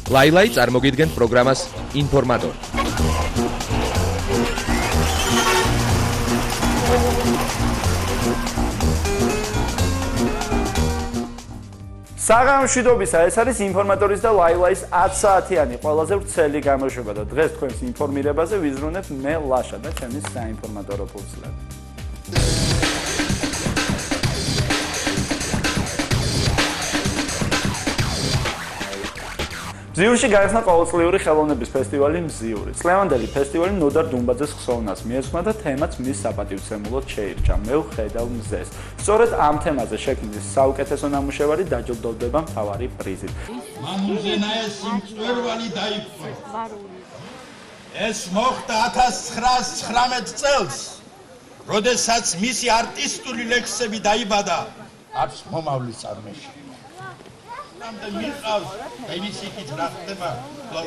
ლაილაი წარმოგიდგენთ პროგრამას ინფორმატორი. საღამოშვიდობისა, ეს არის ინფორმატორის და ლაილაის 10 საათიანი ყველაზე ვრცელი გამოშვება და დღეს თქვენს ინფორმირებაზე ვიზრუნებ მე ლაშა და ჩემი საინფორმატორო ფურცლები. მზიურში გაიხსნა ყოველწლიური ხელოვნების ფესტივალი მზიური. წლევანდელი ფესტივალი ნოდარ დუმბაძეს ხსოვნას მიეძღვნა და თემაც მის საპატივცემულოდ შეირჩა მე ვხედავ მზეს. სწორედ ამ თემაზე შექმნის საუკეთესო ნამუშევარი დაჯილდოვდება მთავარი პრიზით. მანუზენაეს სიმწვერვალი დაიფხვა. ეს მოხდა 1919 წელს, როდესაც მისი არტისტული ლექსები დაიბადა არც მომავლის წარმოშობა. მიყავს დაინიციტით რა ხდება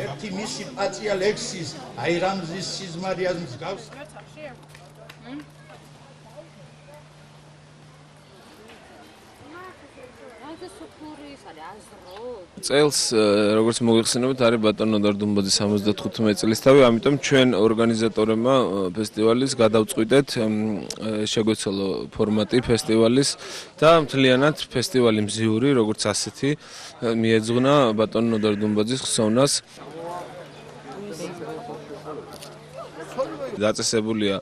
ერთი მისი პაცია ლექსის აირამზის სიზმარიას მსგავს წელს როგორც მოიხსენებთ არის ბატონო ნოდარ დუმბაძის 75 წლისთავი, ამიტომ ჩვენ ორგანიზატორებმა ფესტივალის გადავწყვიტეთ შეგვეცვალო ფორმატი ფესტივალის და მთლიანად ფესტივალი მზიური როგორც ასეთი მიეძღვნა ბატონო ნოდარ დუმბაძის ხსოვნას. დაწესებულია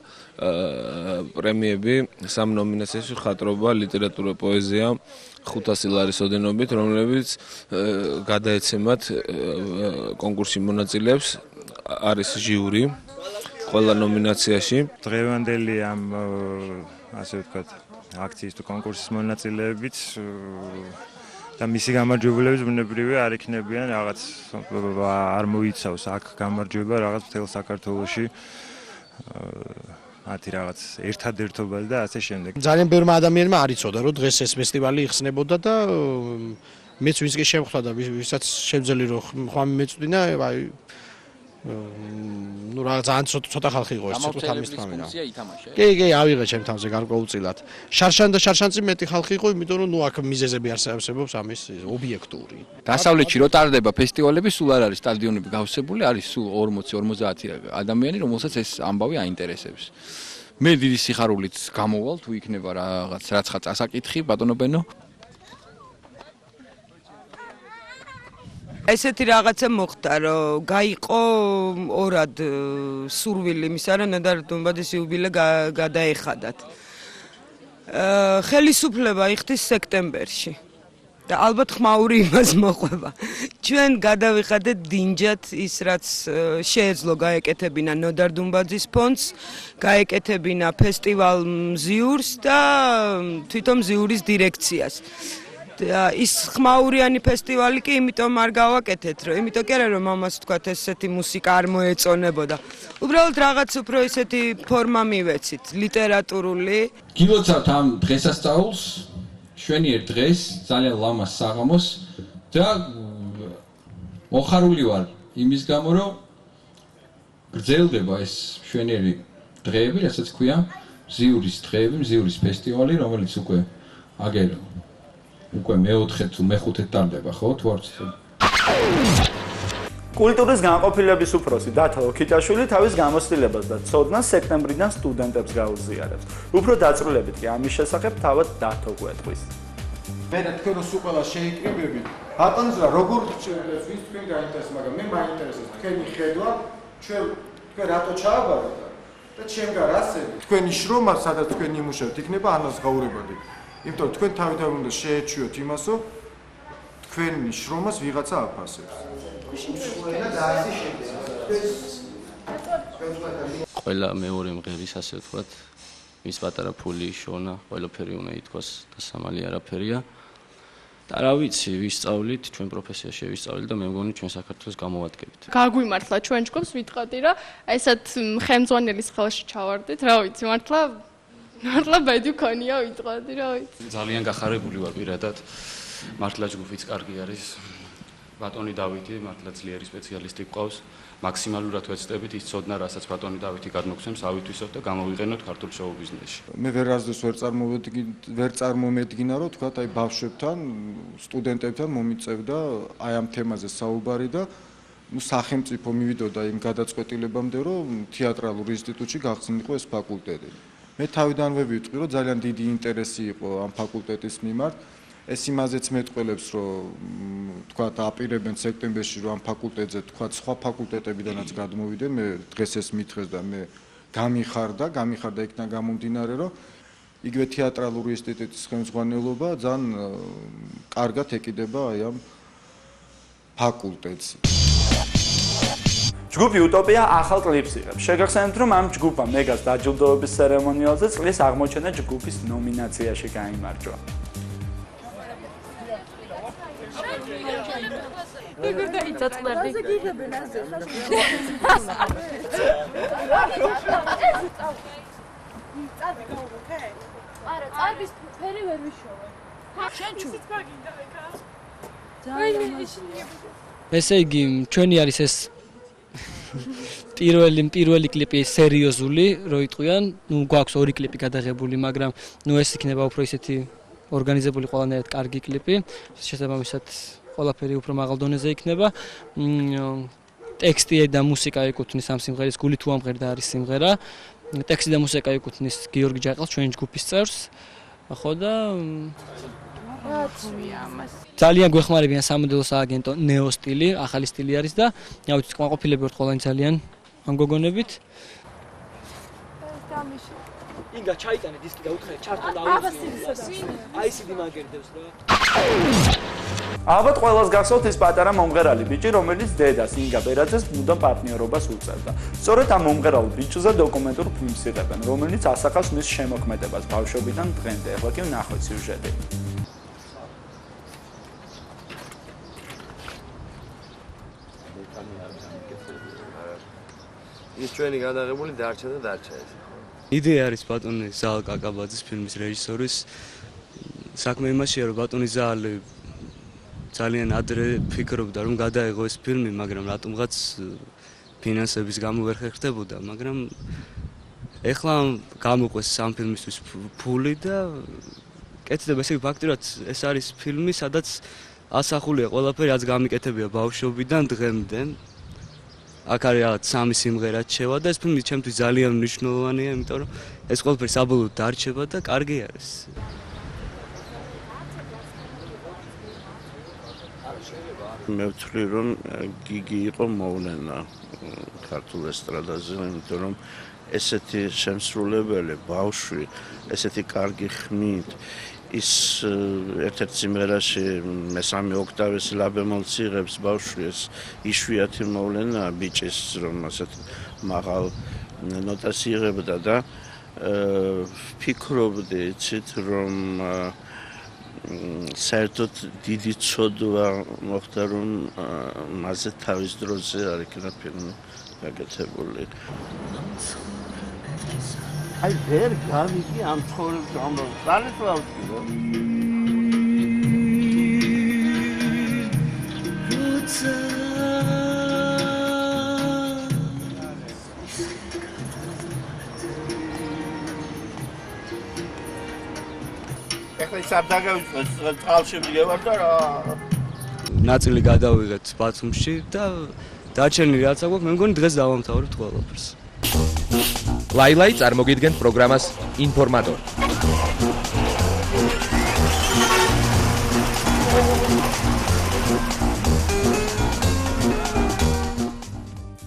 პრემიები სამ ნომინაციაში ხატრობა, ლიტერატურა, პოეზია 500 ლარის ოდენობით, რომლებიც გადაეცემათ კონკურსში მონაწილეებს, არის ჟიური ყველა ნომინაციაში. დღევანდელი ამ ასე ვთქვათ აქციის თუ კონკურსის მონაწილეებით და მისი გამარჯვებულების ბუნებრივია არ იქნებიან რაღაც არ მოიცავს აქ გამარჯვება რაღაც მთელ საქართველოში მათი რაღაც ერთადერთობაზე და ასე შემდეგ. ძალიან ბევრმა ადამიანმა არ იცოდა, რომ დღეს ეს ფესტივალი იხსნებოდა და მეც ვინც კი შემხვდა და ვისაც შემძელი რომ ხმამი მეწვდინა, აი ნუ რა ძალიან ცოტა ხალხი იყო ეს ცოტა თამის თამინა. კი, ავიღე ჩემ თავზე გარკვეულწილად. შარშან და შარშანწი მეტი ხალხი იყო, იმიტომ რომ ნუ აქ მიზეზები არსებობს ამის ობიექტური. დასავლეთში რო ტარდება ფესტივალები, სულ არ არის სტადიონები გავსებული, არის სულ 40-50 ადამიანი, რომელსაც ეს ამბავი აინტერესებს. მე დიდი სიხარულით გამოვალ თუ იქნება რაღაც რაცხა წასაკითხი, ბატონო ბენო. ესეთი რაღაცა მოხდა, რომ გაიყო ორად სურვილი იმისა, რომ ნოდარ დუმბაძის იუბილე გადაეხადათ. ხელისუფლება იხდის სექტემბერში და ალბათ ხმაური იმას მოყვება. ჩვენ გადავიხადეთ დინჯად ის, რაც შეეძლო გაეკეთებინა ნოდარ დუმბაძის ფონდს, გაეკეთებინა ფესტივალ მზიურს და თვითონ მზიურის დირექციას. ის ხმაურიანი ფესტივალი კი იმიტომ არ გავაკეთეთ, რომ იმიტომ კი არა რომ ამას თქვათ ესეთი მუსიკა არ მოეწონებოდა. უბრალოდ რაღაც უფრო ისეთი ფორმა მივეცით, ლიტერატურული. გილოცავთ ამ დღესასწაულს, შვენიერ დღეს, ძალიან ლამას საღამოს და მოხარული ვარ იმის გამო, რომ გრძელდება ეს შვენიერი დღეები, რასაც ქვია მზიურის დღეები, მზიურის ფესტივალი, რომელიც აგერ უკვე მეოთხე თუ მეხუთე ტარდება, ხო, თუ არ ვიცი. კულტურის განყოფილების უფროსი დათო ოქიჭაშვილი თავის გამოცდილებას და ცოდნას სექტემბრიდან სტუდენტებს გაუზიარებს. უფრო დაწვრილებით კი ამის შესახებ თავად დათო გვეტყვის. მე რა თქვენ რო სულ ყველა შეიკრიბებით, ბატონს რა როგორ გჭირდება ვის თქვენ გაინტერესებს, მაგრამ მე მაინტერესებს თქვენი ხედვა, თქვენ რატო ჩააბარეთ და ჩემგან რასები. თქვენი შრომა, სადაც თქვენ იმუშავებთ, იქნება ანას გაურებადი. იმიტომ რომ თქვენ თავიდან უნდა შეეჩვიოთ იმას, რომ თქვენი შრომას ვიღაცა აფასებს. ყველა მეორე მღერის ასე ვთქვათ, მის პატარა ფული შონა, ყველაფერი უნდა ითქვას და სამალი არაფერია. და რა ვიცი, ვისწავლით, ჩვენ პროფესია შევისწავლით და მე მგონი ჩვენ საქართველოს გამოვადგებით. გაგვიმართლა ჩვენ ჯგუფს ვიტყოდი რა, ესეთ ხელმძღვანელის ხელში ჩავარდით, რა ვიცი, მართლა ბედი ქონია ვიტყოდი, რა ვიცი. ძალიან გახარებული ვარ პირადად. მართლა ჯგუფიც კარგი არის. ბატონი დავითი მართლა ძლიერი სპეციალისტი გყავს. მაქსიმალურად ვეცდებით ის ცოდნა, რასაც ბატონი დავითი გადმოგცემს, ავითვისოთ და გამოვიყენოთ ქართულ შოუ ბიზნესში. მე ვერასდროს ვერ წარმომედგინა, რომ თქვა, აი ბავშვებთან, სტუდენტებთან მომიწევდა აი ამ თემაზე საუბარი და სახელმწიფო მივიდოდა იმ გადაწყვეტილებამდე, რომ თეატრალურ ინსტიტუტში გახსნილიყო ეს ფაკულტეტი. მე თავიდანვე ვიტყვი, რომ ძალიან დიდი ინტერესი იყო ამ ფაკულტეტის მიმართ. ეს იმაზეც მეტყველებს, რომ თქვათ აპირებენ სექტემბერში, რომ ამ ფაკულტეტზე თქვათ სხვა ფაკულტეტებიდანაც გადმოვიდნენ, მე დღეს ეს მითხრეს და მე გამიხარდა იქიდან გამომდინარე, რომ იგივე თეატრალური ინსტიტუტის ხელმძღვანელობა ძალიან კარგად ეკიდება აი ამ ფაკულტეტს. ჯგუფი უტოპია ახალ კლიპს იღებს. შეგახსენებთ, რომ ამ ჯგუფმა მეგას დაჯილდოების ცერემონიალზე წლის აღმოჩენა ჯგუფის ნომინაციაში გაიმარჯვა. ესე იგი, ჩვენი არის ეს პირველი კლიპი სერიოზული, რო იტყვიან, გვაქვს 2 კლიპი გადაღებული, მაგრამ ეს იქნება უფრო ისეთი ორგანიზებული ყველანაირად კარგი კლიპი, შესაბამისად ყველაფერი უფრო მაღალ დონეზე იქნება. ტექსტი და მუსიკა ეკუთვნის ამ სიმღერის გული თუ ამღერდა არის სიმღერა. ტექსტი და მუსიკა ეკუთვნის გიორგი ჯაყელს, ჩვენი ჯგუფის წევრს. ხო და ძალიან გვეხმარებიან სამოდელო სააგენტო ნეო სტილი, ახალი სტილი არის და ავიცით კმაყოფილები ვართ ყველანი ძალიან ამ გოგონებით. ინგა ჩაიტანე დისკი და უთხრე ჩართო და აი სიდი მაგერდებს რა. ალბათ ყველას გახსოვთ ეს პატარა მომღერალი ბიჭი, რომელიც დედას ინგა ბერაძეს მუდამ პარტნიორობას უწევდა. სწორედ ამ მომღერალ ბიჭზე დოკუმენტურ ფილმს იღებენ, რომელიც ასახავს მის შემოქმედებას ბავშვობიდან დღემდე. ახლა კი ვნახოთ სიუჟეტი. ის ჩვენი გადაღებული დარჩა და დარჩა ეს. იდეა არის ბატონი ზაალ კაკაბაძის ფილმის რეჟისორის. საქმე იმაშია, რომ ბატონი ზაალი ძალიან ადრე ფიქრობდა, რომ გადაეღო ეს ფილმი, მაგრამ რატომღაც ფინანსების გამო ვერ ხერხდებოდა, მაგრამ ეხლა გამოყვეს ამ ფილმისთვის ფული და კეთდება ესე ფაქტურად ეს არის ფილმი, სადაც ასახულია ყველაფერი, რაც გამიკეთებია ბავშვობიდან დღემდე. აქ არის რაღაც 3 სიმღერა შევა და ეს ფილმი ჩემთვის ძალიან მნიშვნელოვანია, იმიტომ რომ ეს ყველაფერი საბოლოოდ დარჩება და კარგი არის. მე ვთვლი, რომ გიგი იყო მოვლენა ქართულ ესტრადაზე, იმიტომ რომ ესეთი შემსრულებელი ბავშვი, ესეთი კარგი ხმით, ის ერთ-ერთ სიმღერაში მესამე ოქტავეს ლაბემოლს იღებს ბავშვი, ეს იშვიათი მოვლენა ბიჭის, რომ ასეთ მაღალ ნოტას იღებდა და ვფიქრობდი, იცით, რომ საერთოდ დიდი ცოდვა მოხდა, რომ მასზე თავის დროზე არ იქნა ფილმი გაკეთებული. აი ვერ გავიგე ამ ცხოვრების ამბავს. ძალეთვავდი რომ ეხლა ის არ დაგავიწყოს, წყალში მივარ და რა. ნაწილი გადავიღეთ ბათუმში და დარჩენილი რაც აქვს, მე მგონი დღეს დავამთავრებთ ყველაფერს. ლაილაი წარმოგიდგენთ პროგრამას ინფორმატორი.